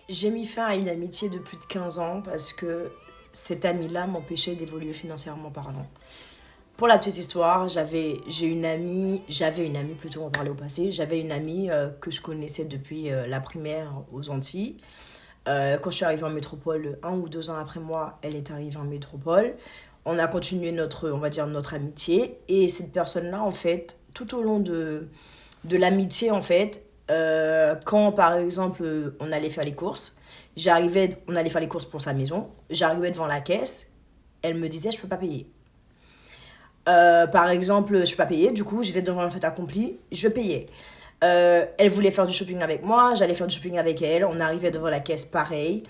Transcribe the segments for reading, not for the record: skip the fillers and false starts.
J'ai mis fin à une amitié de plus de 15 ans parce que cet ami-là m'empêchait d'évoluer financièrement parlant. Pour la petite histoire, j'avais une amie plutôt, on va parler au passé, j'avais une amie que je connaissais depuis la primaire aux Antilles. Quand je suis arrivée en métropole, 1 ou 2 ans après moi, elle est arrivée en métropole. On a continué on va dire, notre amitié. Et cette personne-là, en fait, tout au long de l'amitié, en fait, quand par exemple on allait faire les courses, on allait faire les courses pour sa maison, j'arrivais devant la caisse, elle me disait je peux pas payer. Par exemple, je peux pas payer, du coup j'étais devant un fait accompli, je payais. Elle voulait faire du shopping avec moi, j'allais faire du shopping avec elle, on arrivait devant la caisse pareil.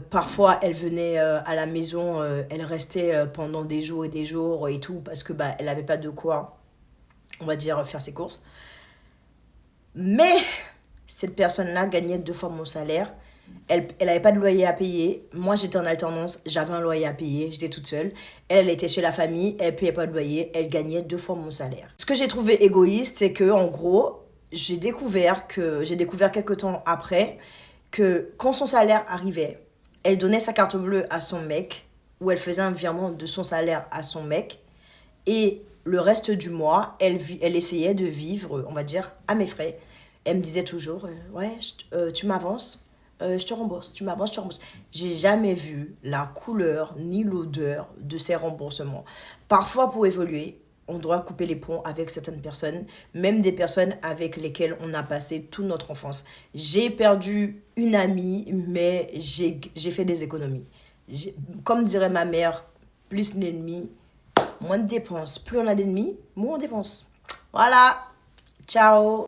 Parfois elle venait à la maison, elle restait pendant des jours et des jours et tout parce que bah elle avait pas de quoi, on va dire, faire ses courses. Mais cette personne-là gagnait 2 fois mon salaire. Elle avait pas de loyer à payer. Moi, j'étais en alternance, j'avais un loyer à payer, j'étais toute seule. Elle était chez la famille, elle payait pas de loyer, elle gagnait 2 fois mon salaire. Ce que j'ai trouvé égoïste, c'est que, en gros, j'ai découvert quelques temps après que quand son salaire arrivait, elle donnait sa carte bleue à son mec, ou elle faisait un virement de son salaire à son mec, et le reste du mois, elle essayait de vivre, on va dire, à mes frais. Elle me disait toujours, ouais, tu m'avances, je te rembourse, tu m'avances, je te rembourse. J'ai jamais vu la couleur ni l'odeur de ces remboursements. Parfois, pour évoluer, on doit couper les ponts avec certaines personnes, même des personnes avec lesquelles on a passé toute notre enfance. J'ai perdu une amie, mais j'ai fait des économies. Comme dirait ma mère, plus l'ennemi, moins de dépenses. Plus on a d'ennemis, moins on dépense. Voilà. Ciao.